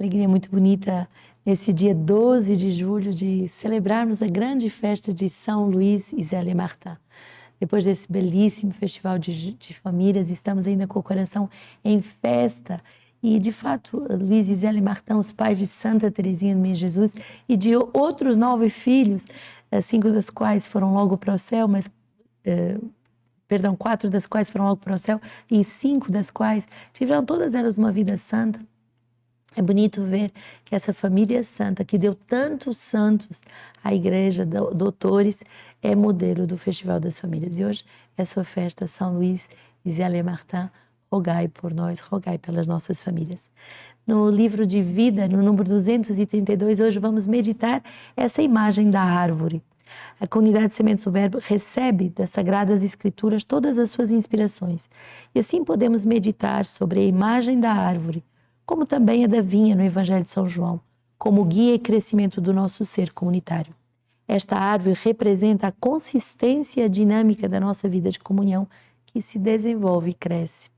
alegria muito bonita nesse dia 12 de julho de celebrarmos a grande festa de São Luís e Zélia Martin. Depois desse belíssimo festival de famílias, estamos ainda com o coração em festa. E, de fato, Luís e Zélia Martin, os pais de Santa Teresinha do Menino Jesus e de outros 9 filhos, 5 das quais foram logo para o céu, mas... 4 das quais foram logo para o céu e 5 das quais tiveram todas elas uma vida santa. É bonito ver que essa família santa, que deu tantos santos à igreja, doutores, é modelo do Festival das Famílias. E hoje é a sua festa, São Luís e Zélia Martin. Rogai por nós, rogai pelas nossas famílias. No livro de vida, no número 232, hoje vamos meditar essa imagem da árvore. A comunidade Sementes do Verbo recebe das Sagradas Escrituras todas as suas inspirações. E assim podemos meditar sobre a imagem da árvore, como também a da vinha no Evangelho de São João, como guia e crescimento do nosso ser comunitário. Esta árvore representa a consistência e a dinâmica da nossa vida de comunhão que se desenvolve e cresce.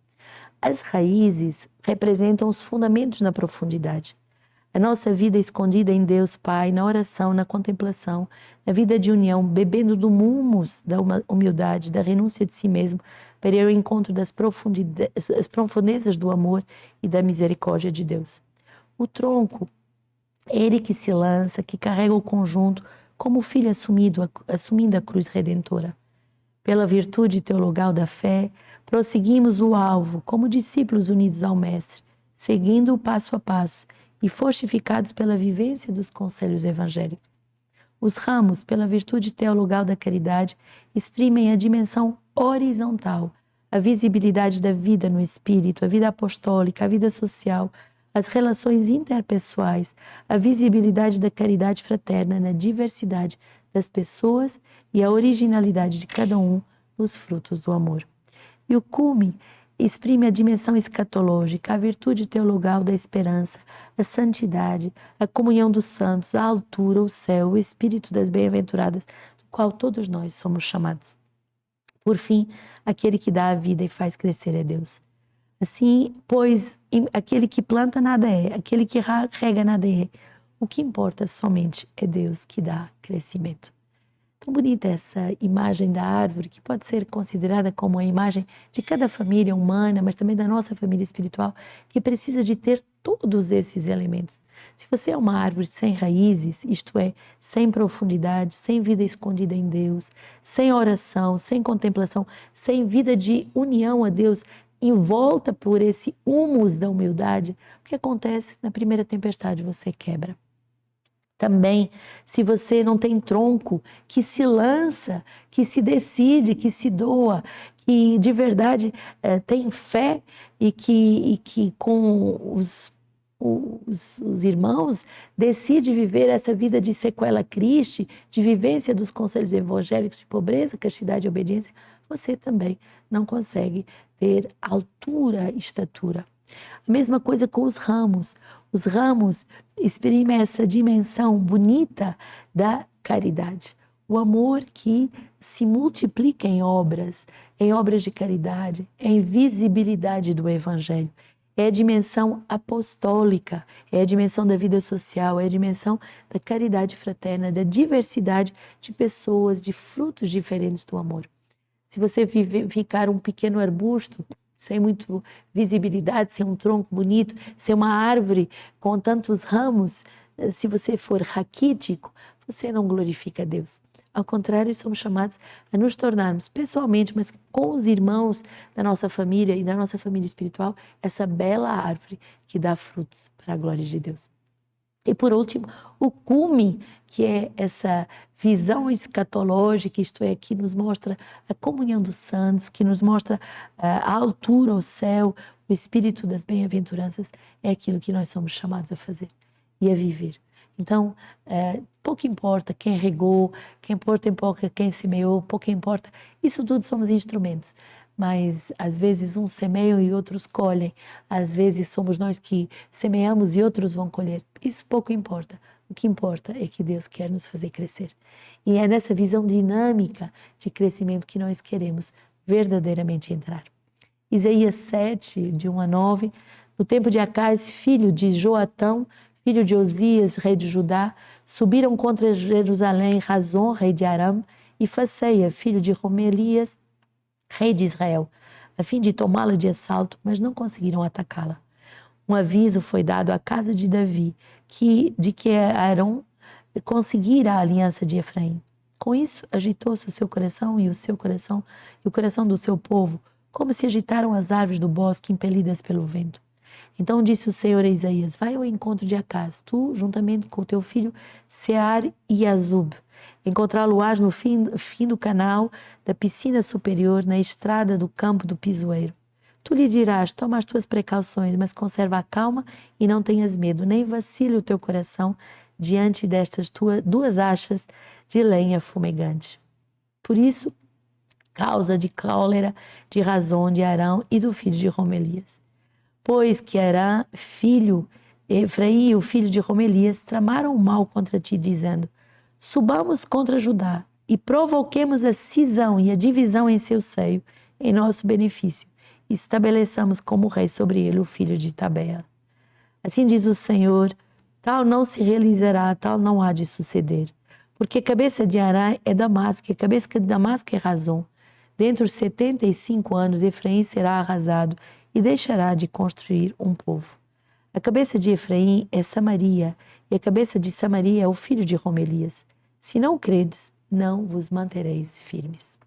As raízes representam os fundamentos na profundidade. A nossa vida escondida em Deus Pai, na oração, na contemplação, na vida de união, bebendo do humus da humildade, da renúncia de si mesmo, para ir ao encontro das profundezas do amor e da misericórdia de Deus. O tronco, ele que se lança, que carrega o conjunto, como o filho assumindo a cruz redentora. Pela virtude teologal da fé, prosseguimos o alvo, como discípulos unidos ao Mestre, seguindo-o passo a passo, e fortificados pela vivência dos conselhos evangélicos. Os ramos, pela virtude teologal da caridade, exprimem a dimensão horizontal, a visibilidade da vida no espírito, a vida apostólica, a vida social, as relações interpessoais, a visibilidade da caridade fraterna na diversidade das pessoas e a originalidade de cada um nos frutos do amor. E o cume exprime a dimensão escatológica, a virtude teologal da esperança, a santidade, a comunhão dos santos, a altura, o céu, o espírito das bem-aventuradas, do qual todos nós somos chamados. Por fim, aquele que dá a vida e faz crescer é Deus. Assim, pois, aquele que planta nada é, aquele que rega nada é. O que importa somente é Deus que dá crescimento. Tão bonita essa imagem da árvore, que pode ser considerada como a imagem de cada família humana, mas também da nossa família espiritual, que precisa de ter todos esses elementos. Se você é uma árvore sem raízes, isto é, sem profundidade, sem vida escondida em Deus, sem oração, sem contemplação, sem vida de união a Deus, envolta por esse humus da humildade, o que acontece na primeira tempestade? Você quebra. Também, se você não tem tronco que se lança, que se decide, que se doa, que de verdade tem fé e que com os irmãos decide viver essa vida de sequela Christi, de vivência dos conselhos evangélicos de pobreza, castidade e obediência, você também não consegue ter altura, estatura. A mesma coisa com os ramos. Os ramos exprimem essa dimensão bonita da caridade. O amor que se multiplica em obras de caridade, em visibilidade do Evangelho. É a dimensão apostólica, é a dimensão da vida social, é a dimensão da caridade fraterna, da diversidade de pessoas, de frutos diferentes do amor. Se você ficar um pequeno arbusto, sem muito visibilidade, sem um tronco bonito, sem uma árvore com tantos ramos, se você for raquítico, você não glorifica a Deus. Ao contrário, somos chamados a nos tornarmos pessoalmente, mas com os irmãos da nossa família e da nossa família espiritual, essa bela árvore que dá frutos para a glória de Deus. E por último, o cume, que é essa visão escatológica, isto é, que nos mostra a comunhão dos santos, que nos mostra a altura, o céu, o espírito das bem-aventuranças, é aquilo que nós somos chamados a fazer e a viver. Então, pouco importa quem regou, quem importa quem semeou, pouco importa, isso tudo somos instrumentos. Mas às vezes uns semeiam e outros colhem, às vezes somos nós que semeamos e outros vão colher. Isso pouco importa. O que importa é que Deus quer nos fazer crescer. E é nessa visão dinâmica de crescimento que nós queremos verdadeiramente entrar. Isaías 7, de 1 a 9, No tempo de Acais, filho de Joatão, filho de Osias, rei de Judá, subiram contra Jerusalém Razon, rei de Aram, e Faceia, filho de Romelias, rei de Israel, a fim de tomá-la de assalto, mas não conseguiram atacá-la. Um aviso foi dado à casa de Davi de que Arão conseguira a aliança de Efraim. Com isso, agitou-se o seu coração e o coração do seu povo, como se agitaram as árvores do bosque impelidas pelo vento. Então disse o Senhor a Isaías: vai ao encontro de Acaz, tu, juntamente com o teu filho Sear e Azub. Encontrá-lo-ás no fim do canal da piscina superior, na estrada do campo do pisoeiro. Tu lhe dirás: toma as tuas precauções, mas conserva a calma e não tenhas medo, nem vacile o teu coração diante destas duas achas de lenha fumegante. Por isso, causa de cólera de Razon, de Arão e do filho de Romelias. Pois que Arã, Efraim e o filho de Romelias tramaram o mal contra ti, dizendo: subamos contra Judá e provoquemos a cisão e a divisão em seu seio, em nosso benefício, e estabeleçamos como rei sobre ele o filho de Tabea. Assim diz o Senhor: tal não se realizará, tal não há de suceder. Porque a cabeça de Arã é Damasco, e a cabeça de Damasco é Razon. Dentro de 75 anos, Efraim será arrasado e deixará de construir um povo. A cabeça de Efraim é Samaria, e a cabeça de Samaria é o filho de Romelias. Se não credes, não vos mantereis firmes.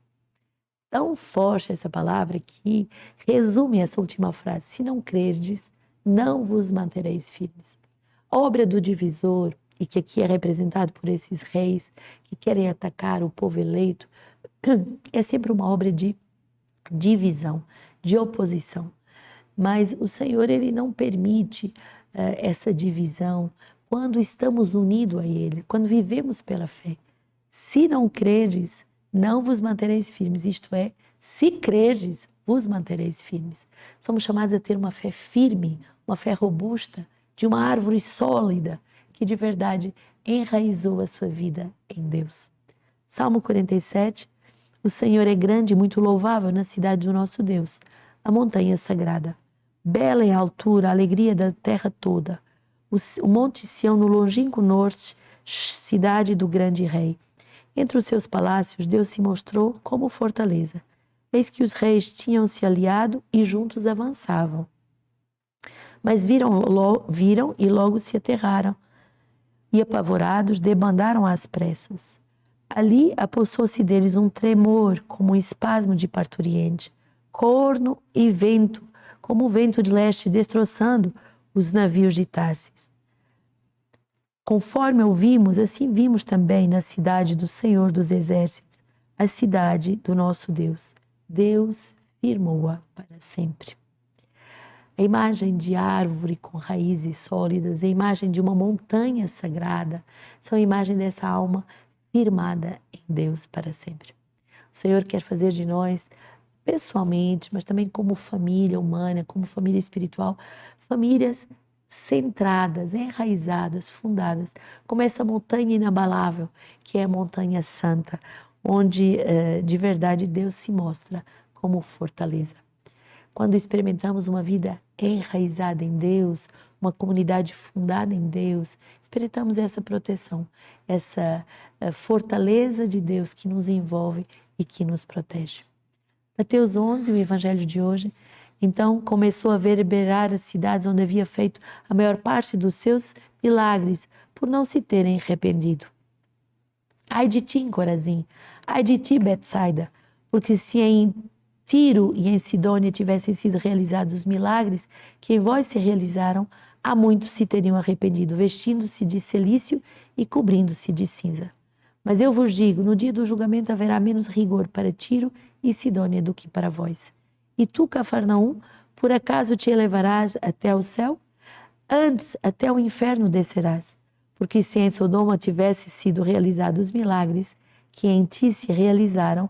Tão forte essa palavra que resume essa última frase: se não credes, não vos mantereis firmes. A obra do divisor, e que aqui é representado por esses reis que querem atacar o povo eleito, é sempre uma obra de divisão, de oposição. Mas o Senhor, Ele não permite essa divisão quando estamos unidos a Ele, quando vivemos pela fé. Se não credes, não vos mantereis firmes. Isto é, se credes, vos mantereis firmes. Somos chamados a ter uma fé firme, uma fé robusta, de uma árvore sólida, que de verdade enraizou a sua vida em Deus. Salmo 47, o Senhor é grande e muito louvável na cidade do nosso Deus, a montanha sagrada. Bela em altura, a alegria da terra toda. O monte Sião no longínquo norte, cidade do grande rei. Entre os seus palácios, Deus se mostrou como fortaleza. Eis que os reis tinham se aliado e juntos avançavam. Mas viram e logo se aterraram. E apavorados, debandaram às pressas. Ali apossou-se deles um tremor, como um espasmo de parturiente, corno e vento, como o vento de leste destroçando os navios de Tarsis. Conforme ouvimos, assim vimos também na cidade do Senhor dos Exércitos, a cidade do nosso Deus. Deus firmou-a para sempre. A imagem de árvore com raízes sólidas, a imagem de uma montanha sagrada, são a imagem dessa alma firmada em Deus para sempre. O Senhor quer fazer de nós, pessoalmente, mas também como família humana, como família espiritual, famílias centradas, enraizadas, fundadas, como essa montanha inabalável, que é a montanha santa, onde de verdade Deus se mostra como fortaleza. Quando experimentamos uma vida enraizada em Deus, uma comunidade fundada em Deus, experimentamos essa proteção, essa fortaleza de Deus que nos envolve e que nos protege. Mateus 11, o evangelho de hoje, então começou a reverberar as cidades onde havia feito a maior parte dos seus milagres, por não se terem arrependido. Ai de ti, Corazim, ai de ti, Betsaida, porque se em Tiro e em Sidônia tivessem sido realizados os milagres que em vós se realizaram, há muitos se teriam arrependido, vestindo-se de cilício e cobrindo-se de cinza. Mas eu vos digo, no dia do julgamento haverá menos rigor para Tiro e Sidônia do que para vós. E tu, Cafarnaum, por acaso te elevarás até o céu? Antes, até o inferno descerás. Porque se em Sodoma tivessem sido realizados os milagres que em ti se realizaram,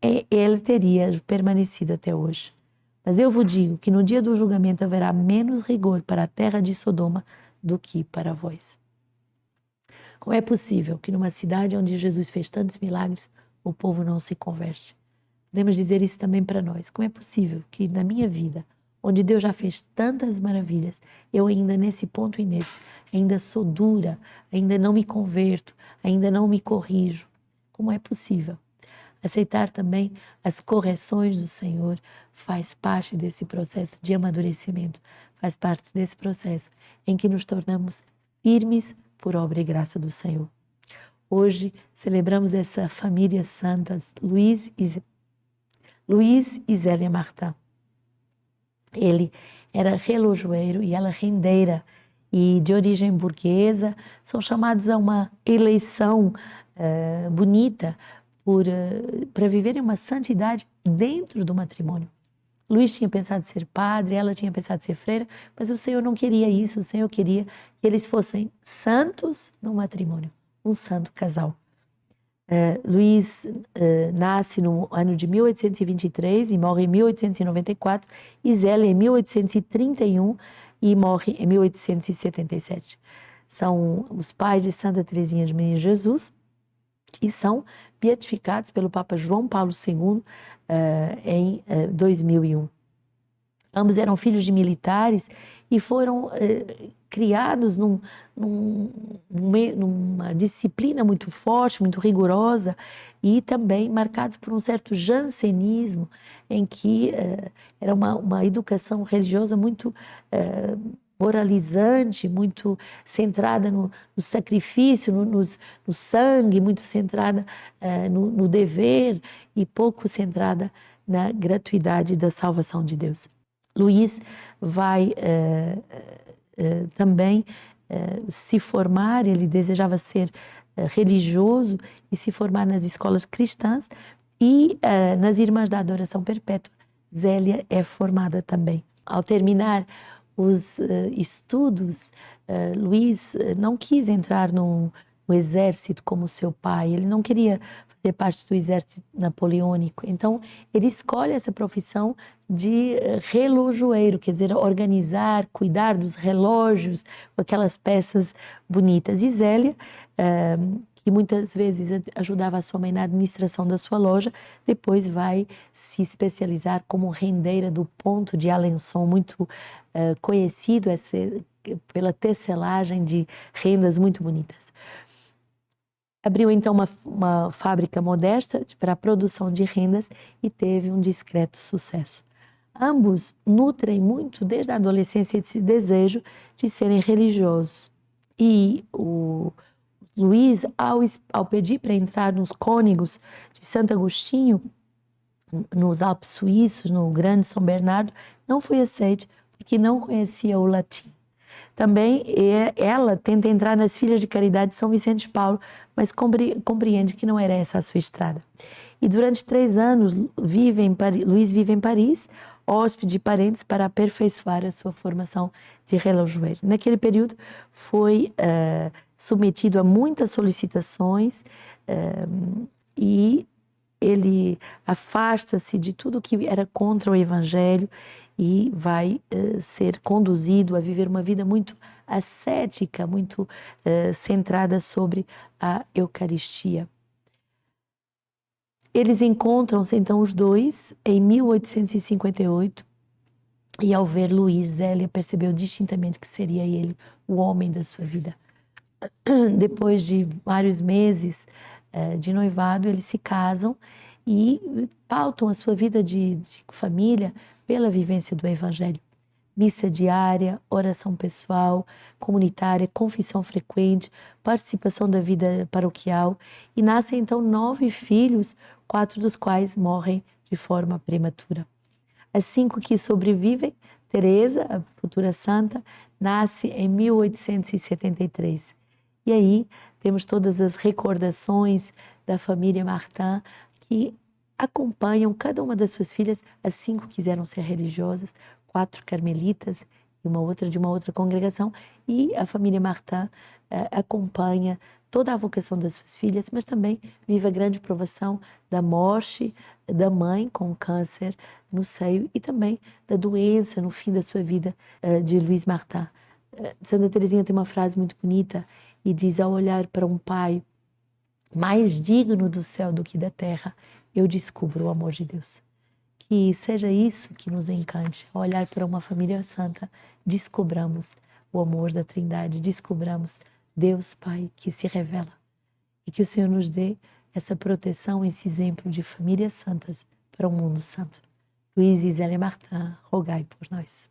ele teria permanecido até hoje. Mas eu vos digo que no dia do julgamento haverá menos rigor para a terra de Sodoma do que para vós. Como é possível que numa cidade onde Jesus fez tantos milagres, o povo não se converte? Podemos dizer isso também para nós. Como é possível que na minha vida, onde Deus já fez tantas maravilhas, eu ainda nesse ponto, Inês, ainda sou dura, ainda não me converto, ainda não me corrijo. Como é possível? Aceitar também as correções do Senhor faz parte desse processo de amadurecimento, faz parte desse processo em que nos tornamos firmes por obra e graça do Senhor. Hoje celebramos essa família santa, Luiz e Zélia Martin. Ele era relojoeiro e ela rendeira, e de origem burguesa, são chamados a uma eleição bonita para viverem uma santidade dentro do matrimônio. Luiz tinha pensado ser padre, ela tinha pensado ser freira, mas o Senhor não queria isso, o Senhor queria que eles fossem santos no matrimônio, um santo casal. Luiz nasce no ano de 1823 e morre em 1894, e Zélia em 1831 e morre em 1877. São os pais de Santa Teresinha de Menino Jesus e são beatificados pelo Papa João Paulo II em 2001. Ambos eram filhos de militares e foram criados numa disciplina muito forte, muito rigorosa, e também marcados por um certo jansenismo, em que era uma educação religiosa muito moralizante, muito centrada no sacrifício, no sangue, muito centrada no dever e pouco centrada na gratuidade da salvação de Deus. Luiz vai também se formar, ele desejava ser religioso e se formar nas escolas cristãs e nas Irmãs da Adoração Perpétua. Zélia é formada também. Ao terminar os estudos, Luiz não quis entrar no exército como seu pai, ele não queria fazer parte do exército napoleônico, então ele escolhe essa profissão de relojoeiro, quer dizer, organizar, cuidar dos relógios, com aquelas peças bonitas. E Zélia, que muitas vezes ajudava a sua mãe na administração da sua loja, depois vai se especializar como rendeira do Ponto de Alençon, muito conhecido pela tecelagem de rendas muito bonitas. Abriu então uma fábrica modesta para a produção de rendas e teve um discreto sucesso. Ambos nutrem muito desde a adolescência esse desejo de serem religiosos. E o Luiz, ao pedir para entrar nos cônegos de Santo Agostinho, nos Alpes Suíços, no Grande São Bernardo, não foi aceito porque não conhecia o latim. Também ela tenta entrar nas Filhas de Caridade de São Vicente de Paulo, mas compreende que não era essa a sua estrada. E durante 3 anos, Luiz vive em Paris, hóspede de parentes, para aperfeiçoar a sua formação de relojoeiro. Naquele período, foi submetido a muitas solicitações e ele afasta-se de tudo que era contra o Evangelho e vai ser conduzido a viver uma vida muito ascética, muito centrada sobre a Eucaristia. Eles encontram-se então os dois em 1858 e ao ver Luiz, Zélia percebeu distintamente que seria ele o homem da sua vida. Depois de vários meses de noivado, eles se casam e pautam a sua vida de família pela vivência do Evangelho. Missa diária, oração pessoal, comunitária, confissão frequente, participação da vida paroquial, e nascem então 9 filhos, 4 dos quais morrem de forma prematura. As 5 que sobrevivem, Teresa, a futura santa, nasce em 1873. E aí temos todas as recordações da família Martin que acompanham cada uma das suas filhas. As 5 quiseram ser religiosas, 4 carmelitas e uma outra de uma outra congregação, e a família Martin acompanha toda a vocação das suas filhas, mas também vive a grande provação da morte da mãe com câncer no seio e também da doença no fim da sua vida de Luiz Martin. Santa Teresinha tem uma frase muito bonita e diz: ao olhar para um pai mais digno do céu do que da terra, eu descubro o amor de Deus. que seja isso que nos encante, ao olhar para uma família santa, descobramos o amor da Trindade, descobramos Deus Pai que se revela. E que o Senhor nos dê essa proteção, esse exemplo de famílias santas para um mundo santo. Luiz e Zélia Martin, rogai por nós.